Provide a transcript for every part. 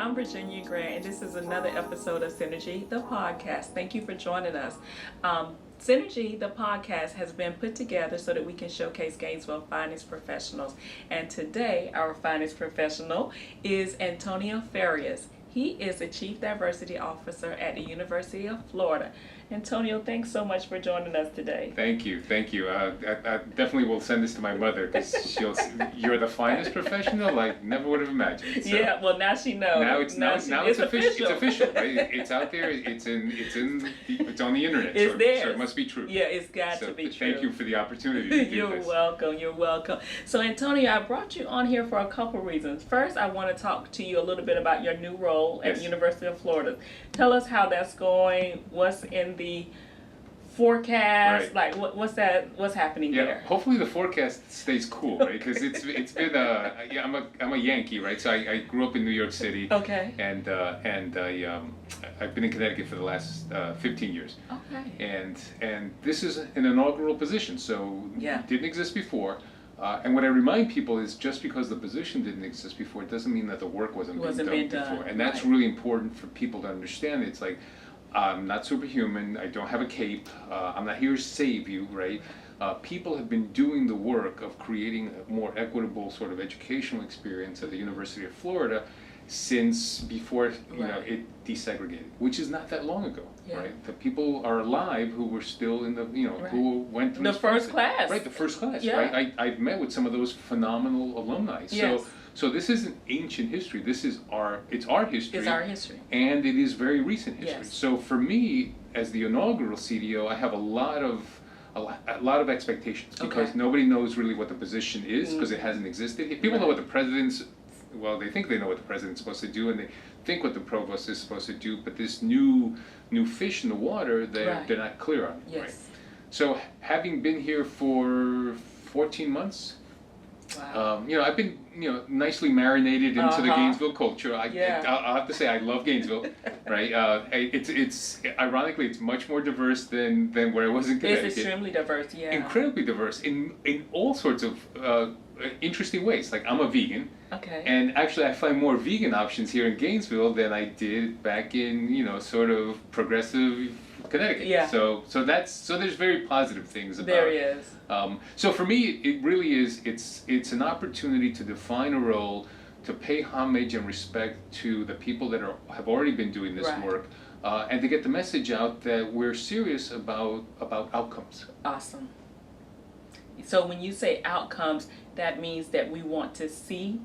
I'm Virginia Grant, and this is another episode of Synergy, the podcast. Thank you for joining us. Synergy, the podcast, has been put together so that we can showcase Gainesville's finest professionals. And today, our finest professional is Antonio Farias. He is the Chief Diversity Officer at the University of Florida. Antonio, thanks so much for joining us today. Thank you. I definitely will send this to my mother because you're the finest professional. I never would have imagined. So Yeah, well now she knows. now it's official. It's official, right? It's out there. It's on the internet. It's there. So it must be true. Yeah, it's got to be true. Thank you for the opportunity to do You're this. welcome. You're welcome. So Antonio, I brought you on here for a couple reasons. First, I want to talk to you a little bit about your new role at Yes. the University of Florida. Tell us how that's going. What's in the forecast? Right. Like what's happening Yeah, there? hopefully the forecast stays cool, right? Because it's been I'm a Yankee, right? So I grew up in New York City. Okay. And I've been in Connecticut for the last 15 years. Okay. And this is an inaugural position, so Yeah. it didn't exist before. And what I remind people is just because the position didn't exist before, it doesn't mean that the work wasn't being done before. And that's right. really important for people to understand. It's like, I'm not superhuman, I don't have a cape, I'm not here to save you, right? People have been doing the work of creating a more equitable sort of educational experience at the University of Florida since before it desegregated, which is not that long ago, Yeah. right? The people are alive who were still in the, Right. who went through The this first process. class. Right, the first class, Yeah. right? I've met with some of those phenomenal alumni. Yes. So this isn't ancient history, this is our history. It's our history. And it is very recent history. Yes. So for me, as the inaugural CDO, I have a lot of expectations because Okay. nobody knows really what the position is because it hasn't existed. People know what the president's, well, they think they know what the president's supposed to do and they think what the provost is supposed to do, but this new fish in the water, they're not clear on. Yes. Right? So having been here for 14 months, Wow. I've been, nicely marinated into the Uh-huh. Gainesville culture. Yeah. I'll have to say I love Gainesville, right? It's ironically it's much more diverse than where I was in Connecticut. It's extremely diverse, yeah. Incredibly diverse in all sorts of interesting ways. Like I'm a vegan, Okay. and actually I find more vegan options here in Gainesville than I did back in sort of progressive Connecticut. Yeah. So there's very positive things about There is. So for me, it really is. It's an opportunity to define a role, to pay homage and respect to the people that have already been doing this Right. work, and to get the message out that we're serious about outcomes. Awesome. So when you say outcomes, that means that we want to see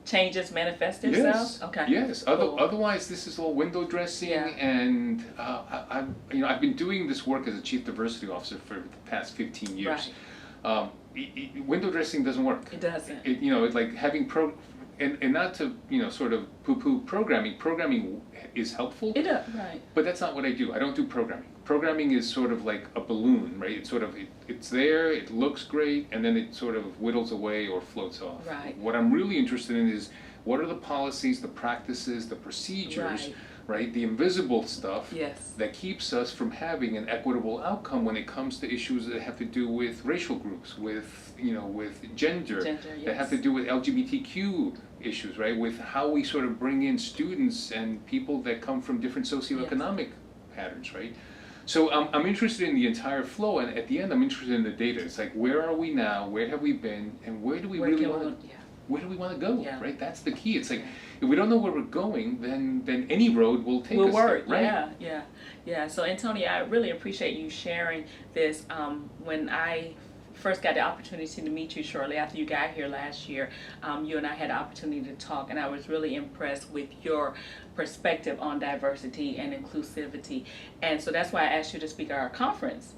changes manifest themselves? Yes. Okay. Yes. Cool. Otherwise, this is all window dressing, Yeah. and I've been doing this work as a chief diversity officer for the past 15 years. Window dressing doesn't work. It doesn't. It's like having and not to sort of poo-poo programming. Programming is helpful. It does, right. But that's not what I do. I don't do programming. Programming is sort of like a balloon, right? It's sort of it's there, it looks great, and then it sort of whittles away or floats off. Right. What I'm really interested in is what are the policies, the practices, the procedures, right? The invisible stuff Yes. that keeps us from having an equitable outcome when it comes to issues that have to do with racial groups, with gender, that have to do with LGBTQ issues, right? With how we sort of bring in students and people that come from different socioeconomic patterns, right? So I'm interested in the entire flow, and at the end I'm interested in the data. It's like, where are we now, where have we been, and where do we really want to where do we want to go, Yeah. right? That's the key. It's like, if we don't know where we're going, then any road will take us work, there, right? Yeah. So Antonio, I really appreciate you sharing this. When I first got the opportunity to meet you shortly after you got here last year, you and I had the opportunity to talk, and I was really impressed with your perspective on diversity and inclusivity. And so that's why I asked you to speak at our conference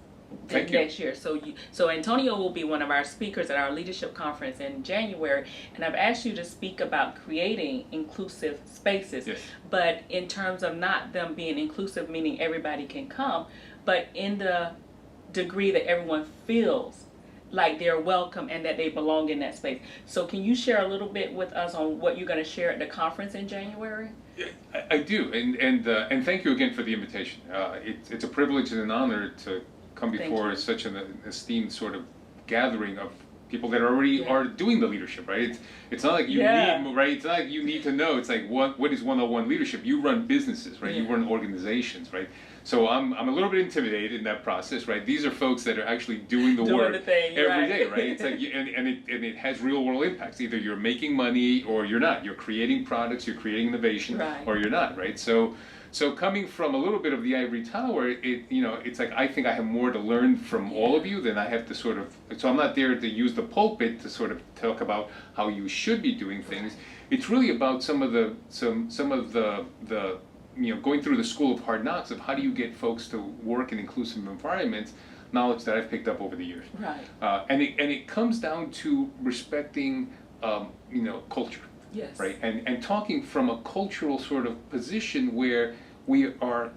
Thank you. next year. So Antonio will be one of our speakers at our leadership conference in January, and I've asked you to speak about creating inclusive spaces. Yes. But in terms of not them being inclusive, meaning everybody can come, but in the degree that everyone feels like they're welcome and that they belong in that space. So can you share a little bit with us on what you're going to share at the conference in January? I do, and thank you again for the invitation. It's a privilege and an honor to come before such an esteemed sort of gathering of people that already are doing the leadership, right? It's not like you need, right? It's not like you need to know. It's like what is one-on-one leadership? You run businesses, right? You run organizations, right? So I'm a little bit intimidated in that process, right? These are folks that are actually doing the work every day, right? It's like, and it has real world impacts. Either you're making money or you're not. You're creating products, you're creating innovation, or you're not, right? So coming from a little bit of the ivory tower, it's like I think I have more to learn from all of you than I have to sort of. So I'm not there to use the pulpit to sort of talk about how you should be doing things. It's really about some of the going through the school of hard knocks of how do you get folks to work in inclusive environments, knowledge that I've picked up over the years. Right. And it comes down to respecting culture. Yes. Right. And talking from a cultural sort of position where we are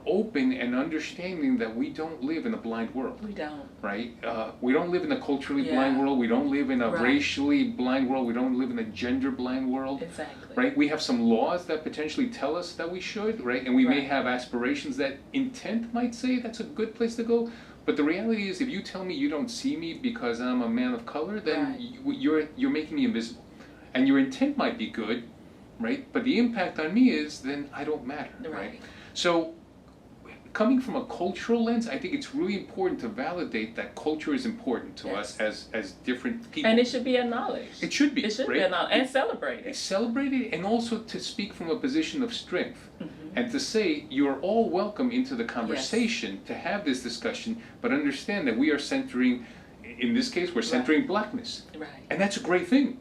open and understanding that we don't live in a blind world. We don't. Right? We don't live in a culturally blind world. We don't live in a racially blind world. We don't live in a gender blind world. Exactly. Right? We have some laws that potentially tell us that we should, right? And we may have aspirations that intent might say that's a good place to go. But the reality is, if you tell me you don't see me because I'm a man of color, then you're making me invisible. And your intent might be good, right? But the impact on me is then I don't matter, right? So coming from a cultural lens, I think it's really important to validate that culture is important to us as different people. And it should be acknowledged. It should be. It should be acknowledged and celebrated. Celebrated, and also to speak from a position of strength. And to say you're all welcome into the conversation to have this discussion, but understand that we are centering, in this case, we're centering blackness. Right. And that's a great thing.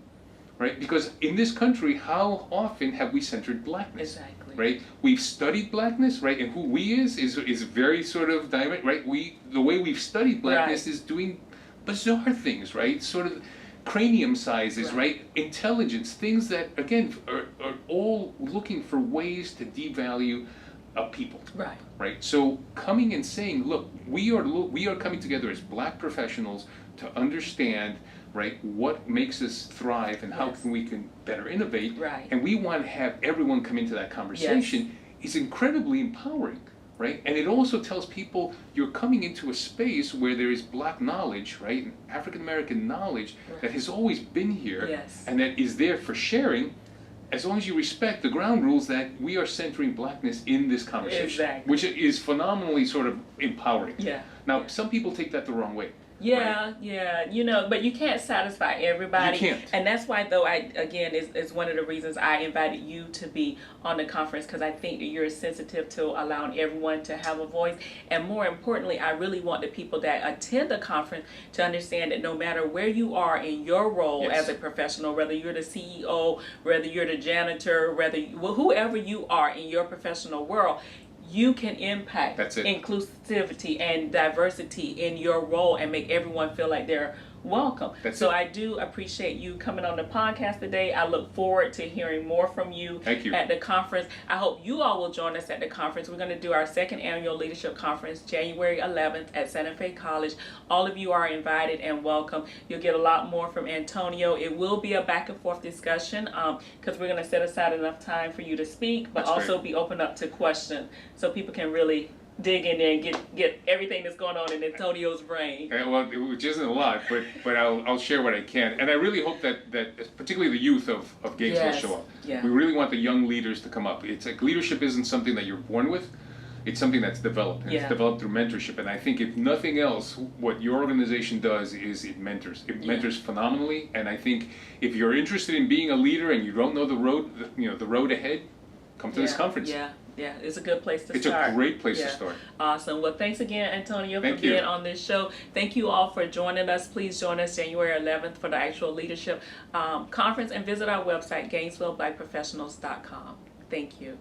Right? Because in this country, how often have we centered blackness? Exactly. Right? We've studied blackness, right? And who we is very sort of dynamic, right? The way we've studied blackness is doing bizarre things, right? Sort of cranium sizes, right? Intelligence, things that, again, are all looking for ways to devalue a people. Right. Right? So coming and saying, look, we are coming together as black professionals to understand, right, what makes us thrive and how we can better innovate. Right. And we want to have everyone come into that conversation. Is incredibly empowering, right? And it also tells people you're coming into a space where there is black knowledge, right, African American knowledge that has always been here and that is there for sharing, as long as you respect the ground rules that we are centering blackness in this conversation, which is phenomenally sort of empowering. Now, some people take that the wrong way. But you can't satisfy everybody. You can't. And that's why, though, is one of the reasons I invited you to be on the conference, because I think that you're sensitive to allowing everyone to have a voice. And more importantly, I really want the people that attend the conference to understand that no matter where you are in your role as a professional, whether you're the CEO, whether you're the janitor, whoever you are in your professional world, you can impact inclusivity and diversity in your role and make everyone feel like they're welcome. I do appreciate you coming on the podcast today. I look forward to hearing more from you at the conference. I hope you all will join us at the conference. We're going to do our second annual leadership conference, January 11th at Santa Fe College. All of you are invited and welcome. You'll get a lot more from Antonio. It will be a back and forth discussion because we're going to set aside enough time for you to speak, but also be open up to questions so people can really dig in there and get everything that's going on in Antonio's brain. Well, which isn't a lot, but I'll share what I can. And I really hope that particularly the youth of Gainesville show up. We really want the young leaders to come up. It's like leadership isn't something that you're born with. It's something that's developed. And it's developed through mentorship. And I think if nothing else, what your organization does is it mentors. It mentors phenomenally. And I think if you're interested in being a leader and you don't know the road ahead, come to this conference. Yeah, it's a good place to start. It's a great place to start. Awesome. Well, thanks again, Antonio, for being on this show. Thank you all for joining us. Please join us January 11th for the actual leadership conference and visit our website, GainesvilleBlackProfessionals.com. Thank you.